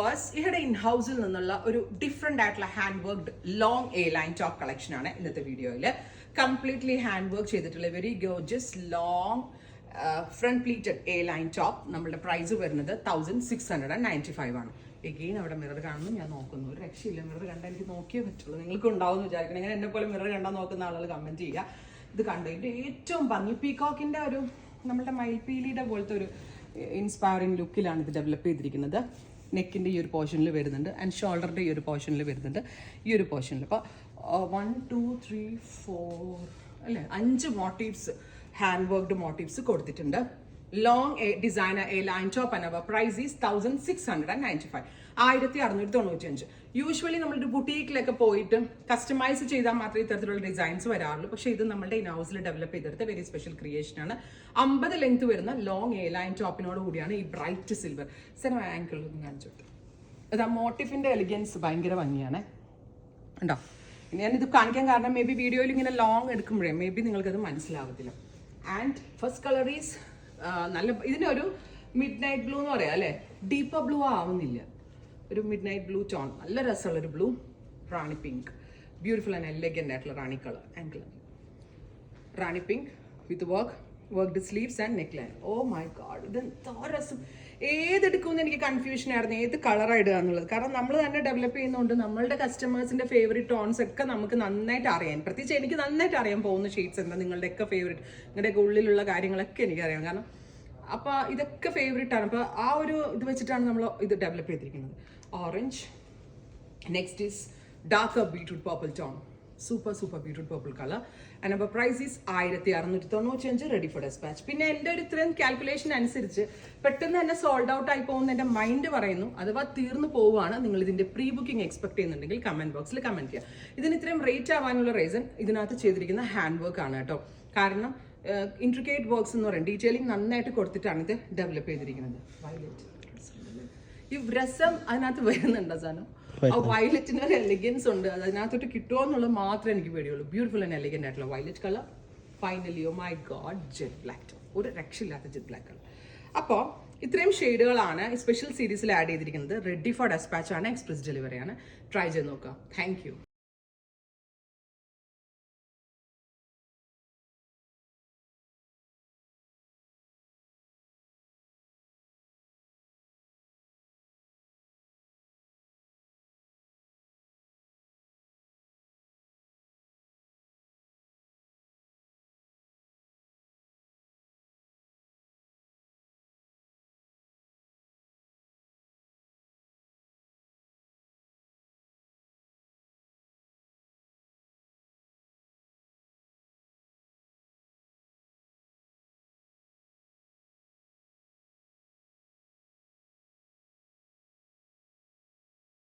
Viewers, ഇവിടെ in ഹൗസിൽ നിന്നുള്ള ഒരു ഡിഫറെന്റ് ആയിട്ടുള്ള hand worked long A line top collection ആണ് ഇന്നത്തെ വീഡിയോയിൽ. കംപ്ലീറ്റ്ലി ഹാൻഡ് വർക്ക് ചെയ്തിട്ടുള്ള very gorgeous long front pleated A line top. നമ്മുടെ പ്രൈസ് വരുന്നത് 1695 ആണ്. എഗെയിൻ അവിടെ മിറർ കാണുന്നു, ഞാൻ നോക്കുന്നു, ഒരു രക്ഷയില്ല. മിറർ കണ്ടാൽ എനിക്ക് നോക്കിയേ പറ്റുള്ളൂ. നിങ്ങൾക്ക് ഉണ്ടാവും എന്ന് വിചാരിക്കണം. ഇങ്ങനെ എന്നെ പോലെ മിറർ കണ്ടാൽ നോക്കുന്ന ആളുകൾ കമന്റ് ചെയ്യുക. ഇത് കണ്ടതിന്റെ ഏറ്റവും ഭംഗി പീകോക്കിന്റെ ഒരു നമ്മുടെ മയിൽപീലിയുടെ പോലത്തെ ഒരു ഇൻസ്പയറിംഗ് ലുക്കിലാണ് ഇത് ഡെവലപ്പ് ചെയ്തിരിക്കുന്നത്. നെക്കിൻ്റെ ഈ ഒരു പോർഷനിൽ വരുന്നുണ്ട് ആൻഡ് ഷോൾഡറിൻ്റെ ഈ ഒരു പോർഷനിൽ വരുന്നുണ്ട്. ഈ ഒരു പോർഷനിൽ ഇപ്പോൾ 1 2 3 4 അല്ലേ 5 മോട്ടീവ്സ്, ഹാൻഡ് വർക്ക്ഡ് മോട്ടീവ്സ് കൊടുത്തിട്ടുണ്ട്. Long designer A line top and our price is 1695, 1695. Usually നമ്മളൊരു ബുട്ടീക്കിലൊക്കെ പോയിട്ട് കസ്റ്റമൈസ് ചെയ്താൽ മാത്രമേ ഇത്തരത്തിലുള്ള ഡിസൈൻസ് വരാറുള്ളൂ. പക്ഷേ ഇത് നമ്മുടെ ഇൻ ഹൗസിൽ ഡെവലപ്പ് ചെയ്തെടുത്ത വെരി സ്പെഷ്യൽ ക്രിയേഷൻ ആണ്. 50 ലെങ്ത് വരുന്ന ലോങ് എ ലൈൻ ടോപ്പിനോട് കൂടിയാണ് ഈ ബ്രൈറ്റ് സിൽവർ സെന ആങ്കിൾ കാണിച്ചിട്ട്. അത് ആ മോട്ടീഫിന്റെ എലിഗൻസ് ഭയങ്കര ഭംഗിയാണ്. ഉണ്ടോ? ഞാനിത് കാണിക്കാൻ കാരണം മേ ബി വീഡിയോയിൽ ഇങ്ങനെ ലോങ് എടുക്കുമ്പോഴേ മേ ബി നിങ്ങൾക്കത് മനസ്സിലാവത്തില്ല. ആൻഡ് ഫസ്റ്റ് കളർ ഈസ് നല്ല, ഇതിനൊരു മിഡ് നൈറ്റ് ബ്ലൂ എന്ന് പറയാം അല്ലേ. ഡീപ്പർ ബ്ലൂ ആവുന്നില്ല, ഒരു മിഡ് നൈറ്റ് ബ്ലൂ ടോൺ, നല്ല രസമുള്ളൊരു blue. Rani pink, beautiful and elegant ആയിട്ടുള്ള റാണി കളർ ആങ്കിൾ. Rani pink with worked sleeves and neckline. Oh my god, ഇത് എന്തോ രസം. ഏതെടുക്കുമെന്ന് എനിക്ക് കൺഫ്യൂഷൻ ആയിരുന്നു, ഏത് കളർ ഇടുക എന്നുള്ളത്. കാരണം നമ്മൾ തന്നെ ഡെവലപ്പ് ചെയ്യുന്നതുകൊണ്ട് നമ്മളുടെ കസ്റ്റമേഴ്സിന്റെ ഫേവറേറ്റ് ടോൺസ് ഒക്കെ നമുക്ക് നന്നായിട്ട് അറിയാൻ, പ്രത്യേകിച്ച് എനിക്ക് നന്നായിട്ട് അറിയാൻ പോകുന്ന ഷെയ്ഡ്സ് എന്താ, നിങ്ങളുടെയൊക്കെ ഫേവറേറ്റ്, നിങ്ങളുടെയൊക്കെ ഉള്ളിലുള്ള കാര്യങ്ങളൊക്കെ എനിക്കറിയാം. കാരണം അപ്പോൾ ഇതൊക്കെ ഫേവറേറ്റ് ആണ്. അപ്പോൾ ആ ഒരു ഇത് വെച്ചിട്ടാണ് നമ്മൾ ഇത് ഡെവലപ്പ് ചെയ്തിരിക്കുന്നത്. Orange, next is darker beetroot purple tone, super beetroot purple colour. And അപ്പോൾ price is 1695, ready for despatch. പിന്നെ എൻ്റെ ഒരു ഇത്രയും കാൽക്കുലേഷൻ അനുസരിച്ച് പെട്ടെന്ന് തന്നെ സോൾഡ് ഔട്ട് ആയി പോകുന്ന എൻ്റെ മൈൻഡ് പറയുന്നു. അഥവാ തീർന്നു പോവുകയാണ്, നിങ്ങൾ ഇതിൻ്റെ പ്രീ ബുക്കിംഗ് എക്സ്പെക്ട് ചെയ്യുന്നുണ്ടെങ്കിൽ കമന്റ് ബോക്സിൽ കമന്റ് ചെയ്യുക. ഇതിന് ഇത്രയും റേറ്റ് ആവാനുള്ള റീസൺ ഇതിനകത്ത് ചെയ്തിരിക്കുന്ന ഹാൻഡ് വർക്ക് ആണ് കേട്ടോ. കാരണം ഇൻട്രിക്കേറ്റ് വർക്ക്സ് എന്ന് പറയും, ഡീറ്റെയിലിംഗ് നന്നായിട്ട് കൊടുത്തിട്ടാണ് ഇത് ഡെവലപ്പ് ചെയ്തിരിക്കുന്നത്. വയലറ്റ്, ഈ രസം അതിനകത്ത് വരുന്നുണ്ടോ സാധനം? ആ വയലറ്റിന് ഒരു എലിഗൻസ് ഉണ്ട്, അത് അതിനകത്തോട്ട് കിട്ടുമോ എന്നുള്ളത് മാത്രമേ എനിക്ക് പേടിയുള്ളൂ. ബ്യൂട്ടിഫുൾ ആൻഡ് എലിഗന്റ് ആയിട്ടുള്ള violet colour. Finally oh my god, jet black, ഒരു രക്ഷയില്ലാത്ത ജെറ്റ് ബ്ലാക്ക് കളർ. അപ്പോൾ ഇത്രയും ഷെയ്ഡുകളാണ് സ്പെഷ്യൽ സീരീസിൽ ആഡ് ചെയ്തിരിക്കുന്നത്. റെഡി ഫോർ ഡെസ്പാച്ച് ആണ്, എക്സ്പ്രസ് ഡെലിവറി ആണ്. ട്രൈ ചെയ്ത് നോക്കാം. Thank U.